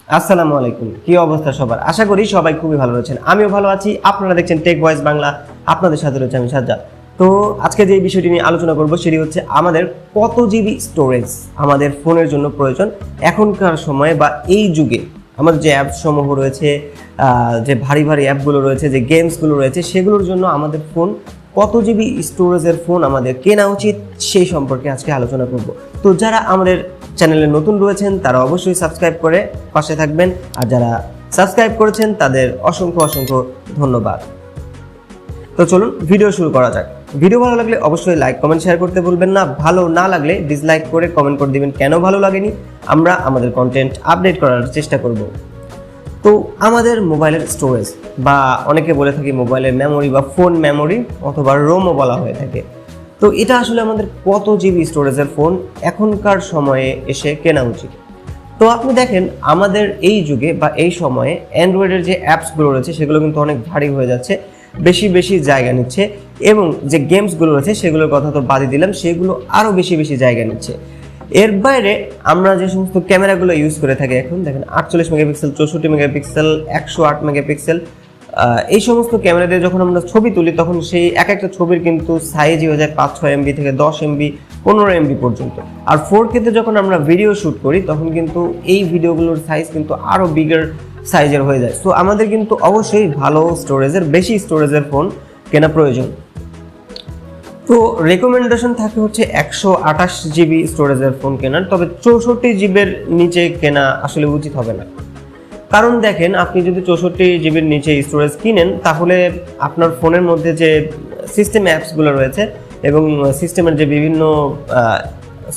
আসসালামু আলাইকুম, কি অবস্থা সবার? আশা করি সবাই খুবই ভালো রয়েছেন। আমিও ভালো আছি। আপনারা দেখছেন টেক ভয়েস বাংলা, আপনাদের সাথে রয়েছে আমি সাজ্জাদ। তো আজকে যে বিষয়টি নিয়ে আলোচনা করব সেটি হচ্ছে আমাদের কত জিবি স্টোরেজ আমাদের ফোনের জন্য প্রয়োজন এখনকার সময়ে বা এই যুগে। আমাদের যে অ্যাপস সমূহ রয়েছে, যে ভারী ভারী অ্যাপগুলো রয়েছে, যে গেমসগুলো রয়েছে, সেগুলোর জন্য আমাদের ফোন কত জিবি স্টোরেজের ফোন আমাদের কেনা উচিত সেই সম্পর্কে আজকে আলোচনা করব। তো যারা আমাদের চ্যানেলে নতুন রয়েছেন তারা অবশ্যই সাবস্ক্রাইব করে পাশে থাকবেন, আর যারা সাবস্ক্রাইব করেছেন তাদের অসংখ্য অসংখ্য ধন্যবাদ। তো চলুন ভিডিও শুরু করা যাক। ভিডিও ভালো লাগলে অবশ্যই লাইক কমেন্ট শেয়ার করতে ভুলবেন না। ভালো না লাগলে ডিসলাইক করে কমেন্ট করে দিবেন কেন ভালো লাগেনি, আমরা আমাদের কন্টেন্ট আপডেট করার চেষ্টা করব। তো আমাদের মোবাইলের স্টোরেজ বা অনেকে বলে থাকি মোবাইলের মেমোরি বা ফোন মেমোরি অথবা রোমও বলা হয়ে থাকে। তো এটা আসলে আমাদের কত জিবি স্টোরেজের ফোন এখনকার সময়ে এসে কেনা উচিত। তো আপনি দেখেন আমাদের এই যুগে বা এই সময়ে অ্যান্ড্রয়েডের যে অ্যাপসগুলো রয়েছে সেগুলো কিন্তু অনেক ভারী হয়ে যাচ্ছে, বেশি বেশি জায়গা নিচ্ছে, এবং যে গেমসগুলো রয়েছে সেগুলোর কথা তো বাদই দিলাম, সেগুলো আরও বেশি বেশি জায়গা নিচ্ছে। এর বাইরে আমরা যে সমস্ত ক্যামেরাগুলো ইউজ করে থাকি এখন দেখেন 48 মেগাপিক্সেল, 64 মেগাপিক্সেল, 108 মেগাপিক্সেল, এই সমস্ত ক্যামেরা দিয়ে যখন আমরা ছবি তুলি তখন সেই এক একটা ছবির কিন্তু সাইজই হয়ে যায় 5-6 এমবি থেকে 10 এমবি, 15 এমবি পর্যন্ত। আর 4K তে যখন আমরা ভিডিও শ্যুট করি তখন কিন্তু এই ভিডিওগুলোর সাইজ কিন্তু আরও বিগার সাইজের হয়ে যায়। সো আমাদের কিন্তু অবশ্যই ভালো স্টোরেজের, বেশি স্টোরেজের ফোন কেনা প্রয়োজন। তো রেকমেন্ডেশন থাকে হচ্ছে 128 জিবি স্টোরেজের ফোন কেনার, তবে 64 জিবির নিচে কেনা আসলে উচিত হবে না। কারণ দেখেন আপনি যদি 64 জিবির নিচে স্টোরেজ কিনেন তাহলে আপনার ফোনের মধ্যে যে সিস্টেম অ্যাপসগুলো রয়েছে এবং সিস্টেমের যে বিভিন্ন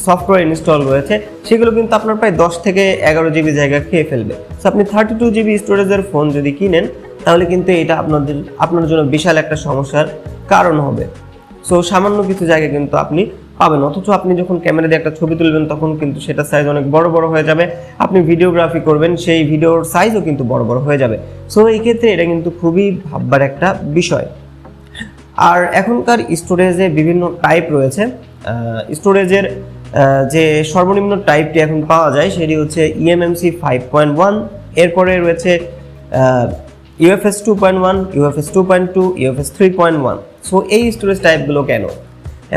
সফটওয়্যার ইনস্টল রয়েছে সেগুলো কিন্তু আপনার প্রায় 10 থেকে 11 জিবি জায়গা খেয়ে ফেলবে। সো আপনি 32 জিবি স্টোরেজের ফোন যদি কিনেন তাহলে কিন্তু এটা আপনার জন্য বিশাল একটা সমস্যার কারণ হবে। সো সামান্য কিছু জায়গা কিন্তু আপনি পাবেন, অথচ আপনি যখন ক্যামেরা দিয়ে একটা ছবি তুলবেন তখন কিন্তু সেটার সাইজ অনেক বড় বড় হয়ে যাবে। আপনি ভিডিওগ্রাফি করবেন, সেই ভিডিওর সাইজও কিন্তু বড় বড় হয়ে যাবে। সো এই ক্ষেত্রে এটা কিন্তু খুবই ভাববার একটা বিষয়। আর এখনকার স্টোরেজে বিভিন্ন টাইপ রয়েছে। স্টোরেজের যে সর্বনিম্ন টাইপটি এখন পাওয়া যায় সেটি হচ্ছে eMMC 5.1, এরপরে রয়েছে UFS 2.1, UFS 2.2, UFS 3.1। সো এই স্টোরেজ টাইপগুলো কেন?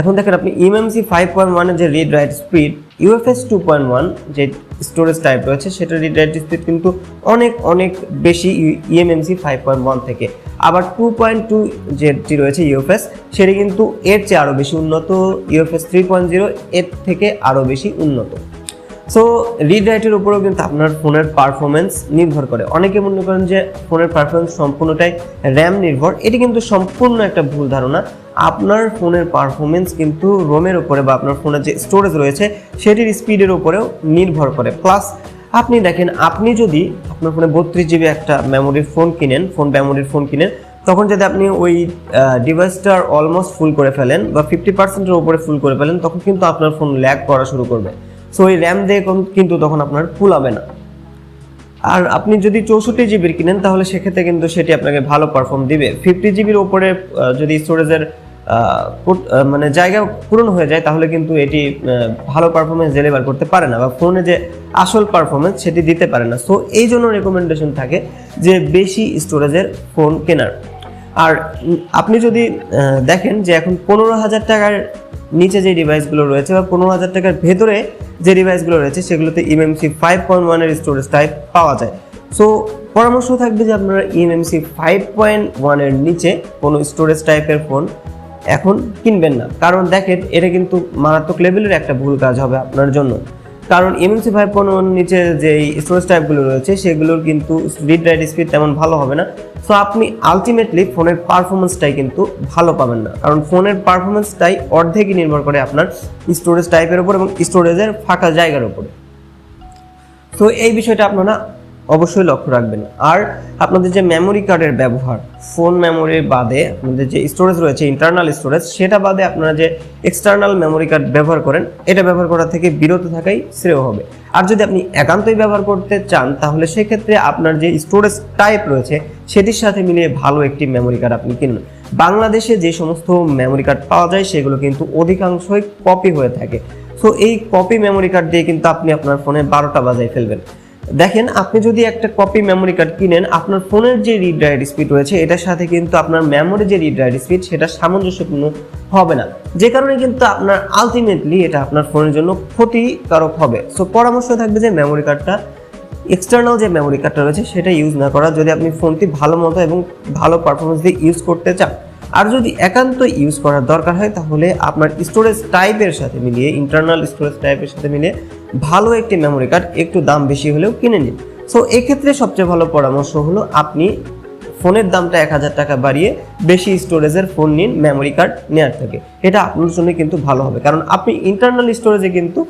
এখন দেখেন আপনি eMMC 5.1 এর যে রিড রাইট স্পিড, UFS 2.1 যে স্টোরেজ টাইপ রয়েছে সেটার রিড রাইট স্পিড কিন্তু অনেক অনেক বেশি eMMC 5.1 থেকে। আবার 2.2 যেটি রয়েছে UFS সেটি কিন্তু এর চেয়ে আরও বেশি উন্নত, UFS 3.0 এর থেকে আরও বেশি উন্নত। সো রিড রাইটের উপরেও কিন্তু আপনার ফোনের পারফরমেন্স নির্ভর করে। অনেকে মনে করেন যে ফোনের পারফরমেন্স সম্পূর্ণটাই র্যাম নির্ভর, এটি কিন্তু সম্পূর্ণ একটা ভুল ধারণা। আপনার ফোনের পারফরমেন্স কিন্তু রোমের উপরে বা আপনার ফোনের যে স্টোরেজ রয়েছে সেটির স্পিডের উপরেও নির্ভর করে। প্লাস আপনি দেখেন আপনি যদি আপনার ফোনে 32 জিবি একটা মেমোরির ফোন কিনেন, তখন যদি আপনি ওই ডিভাইসটার অলমোস্ট ফুল করে ফেলেন বা 50%-এর উপরে ফুল করে ফেলেন তখন কিন্তু আপনার ফোন ল্যাগ করা শুরু করবে। সো এই র্যাম দিয়ে কিন্তু তখন আপনার কুলাবে না। আর আপনি যদি 64 জিবির কিনেন তাহলে সেক্ষেত্রে কিন্তু সেটি আপনাকে ভালো পারফর্ম দিবে। 50 জিবির উপরে যদি স্টোরেজের মানে জায়গা পূরণ হয়ে যায় তাহলে কিন্তু এটি ভালো পারফরমেন্স ডেলিভার করতে পারে না বা ফোনে যে আসল পারফরমেন্স সেটি দিতে পারে না। সো এই জন্য রেকমেন্ডেশন থাকে যে বেশি স্টোরেজের ফোন কেনার। আর আপনি যদি দেখেন যে এখন 15,000 টাকার নিচে যে ডিভাইসগুলো রয়েছে বা 15,000 টাকার ভেতরে যে ডিভাইসগুলো রয়েছে সেগুলোতে eMMC 5.1 এর স্টোরেজ টাইপ পাওয়া যায়। সো পরামর্শ থাকবে যে আপনারা eMMC 5.1 এর নিচে কোনো স্টোরেজ টাইপের ফোন এখন কিনবেন না। কারণ দেখেন এটা কিন্তু মারাত্মক লেভেলের একটা ভুল কাজ হবে আপনার জন্য। কারণ eMMC 5.1 নিচে যে স্টোরেজ টাইপগুলো রয়েছে সেগুলোর কিন্তু রিড রাইট স্পিড তেমন ভালো হবে না। সো আপনি আলটিমেটলি ফোনের পারফরমেন্সটাই কিন্তু ভালো পাবেন না, কারণ ফোনের পারফরমেন্সটাই অর্ধেকই নির্ভর করে আপনার স্টোরেজ টাইপের উপর এবং স্টোরেজের ফাঁকা জায়গার উপরে। তো এই বিষয়টা আপনারা অবশ্যই লক্ষ্য রাখবেন। আর আপনাদের যে মেমোরি কার্ডের ব্যবহার, ফোন মেমোরি বাদে আপনাদের যে স্টোরেজ রয়েছে ইন্টারনাল স্টোরেজ, সেটা বাদে আপনারা যে এক্সটার্নাল মেমোরি কার্ড ব্যবহার করেন এটা ব্যবহার করা থেকে বিরত থাকাই শ্রেয় হবে। আর যদি আপনি একান্তই ব্যবহার করতে চান তাহলে সেক্ষেত্রে আপনার যে স্টোরেজ টাইপ রয়েছে সেটির সাথে মিলিয়ে ভালো একটি মেমোরি কার্ড আপনি কিনুন। বাংলাদেশে যে সমস্ত মেমোরি কার্ড পাওয়া যায় সেগুলো কিন্তু অধিকাংশই কপি হয়ে থাকে। সো এই কপি মেমোরি কার্ড দিয়ে কিন্তু আপনি আপনার ফোনে 12টা বাজায় ফেলবেন। দেখেন, আপনি যদি একটা কপি মেমোরি কার্ড কিনেন, আপনার ফোনের যে রিড রাইট স্পিড রয়েছে এটার সাথে কিন্তু আপনার মেমোরি যে রিড রাইট স্পিড সেটা সামঞ্জস্যপূর্ণ হবে না, যে কারণে কিন্তু আপনার আলটিমেটলি এটা আপনার ফোনের জন্য ক্ষতিকারক হবে। সো পরামর্শ থাকবে যে মেমোরি কার্ডটা, এক্সটার্নাল যে মেমোরি কার্ডটা রয়েছে সেটা ইউজ না করা, যদি আপনি ফোনটি ভালো মতো এবং ভালো পারফরমেন্স দিয়ে ইউজ করতে চান। আর যদি একান্ত ইউজ করার দরকার হয় তাহলে আপনার স্টোরেজ টাইপের সাথে মিলিয়ে, ইন্টারনাল স্টোরেজ টাইপের সাথে মিলিয়ে ভালো একটি মেমোরি কার্ড একটু দাম বেশি হলেও কিনে নিন। সো এক্ষেত্রে সবচেয়ে ভালো পরামর্শ হলো আপনি ফোনের দামটা 1000 টাকা বাড়িয়ে বেশি স্টোরেজের ফোন নিন মেমোরি কার্ড নেওয়ার থেকে। এটা আপনার জন্য কিন্তু ভালো হবে, কারণ আপনি ইন্টারনাল স্টোরেজে কিন্তু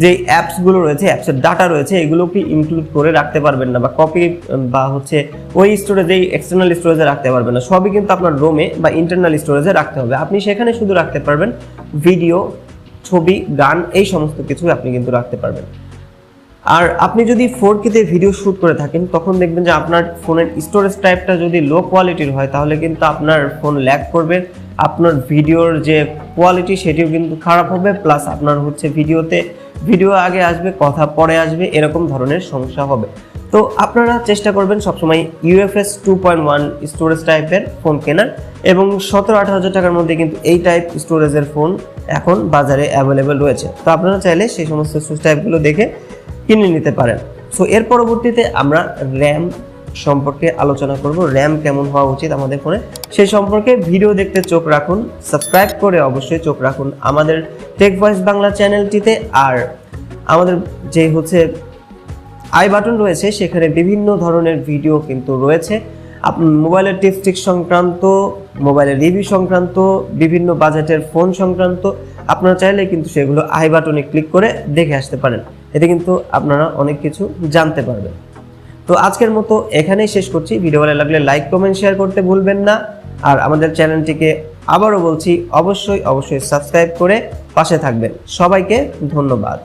যে অ্যাপসগুলো রয়েছে, অ্যাপসের ডাটা রয়েছে, এগুলোকে ইনক্লুড করে রাখতে পারবেন না, বা কপি বা হচ্ছে ওই স্টোরেজেই এক্সটার্নাল স্টোরেজে রাখতে পারবেন না। সবই কিন্তু আপনার রোমে বা ইন্টারনাল স্টোরেজে রাখতে হবে। আপনি সেখানে শুধু রাখতে পারবেন ভিডিও, ছবি, গান, এই সমস্ত কিছু আপনি কিন্তু রাখতে পারবেন। আর আপনি যদি 4K তে ভিডিও শ্যুট করে থাকেন তখন দেখবেন যে আপনার ফোনের স্টোরেজ টাইপটা যদি লো কোয়ালিটির হয় তাহলে কিন্তু আপনার ফোন ল্যাগ করবে, আপনার ভিডিওর যে কোয়ালিটি সেটিও কিন্তু খারাপ হবে, প্লাস আপনার হচ্ছে ভিডিও আগে আসবে, কথা পরে আসবে, এরকম ধরনের সমস্যা হবে। তো আপনারা চেষ্টা করবেন সবসময় UFS 2.1 স্টোরেজ টাইপের ফোন কেনার, এবং 17-18 হাজার টাকার মধ্যে কিন্তু এই টাইপ স্টোরেজের ফোন এখন বাজারে অ্যাভেলেবেল রয়েছে। তো আপনারা চাইলে সেই সমস্ত স্টোরেজ টাইপগুলো দেখে কিনে নিতে পারেন। সো এর পরবর্তীতে আমরা র্যাম সম্পর্কে আলোচনা করব, র্যাম কেমন হওয়া উচিত আমাদের ফোনে সেই সম্পর্কে ভিডিও দেখতে চোখ রাখুন, সাবস্ক্রাইব করে অবশ্যই চোখ রাখুন আমাদের টেক ভয়েস বাংলা চ্যানেলটিতে। আর আমাদের যে হচ্ছে আই বাটন রয়েছে সেখানে বিভিন্ন ধরনের ভিডিও কিন্তু রয়েছে, মোবাইলের টিপস সংক্রান্ত, মোবাইলের রিভিউ সংক্রান্ত, বিভিন্ন বাজেটের ফোন সংক্রান্ত। আপনারা চাইলে কিন্তু সেগুলো আই বাটনে ক্লিক করে দেখে আসতে পারেন, এতে কিন্তু আপনারা অনেক কিছু জানতে পারবেন। তো আজকের মতো এখানেই শেষ করছি। ভিডিও ভালো লাগলে লাইক, কমেন্ট, শেয়ার করতে ভুলবেন না। আর আমাদের চ্যানেলটিকে আবারও বলছি অবশ্যই সাবস্ক্রাইব করে পাশে থাকবেন। সবাইকে ধন্যবাদ।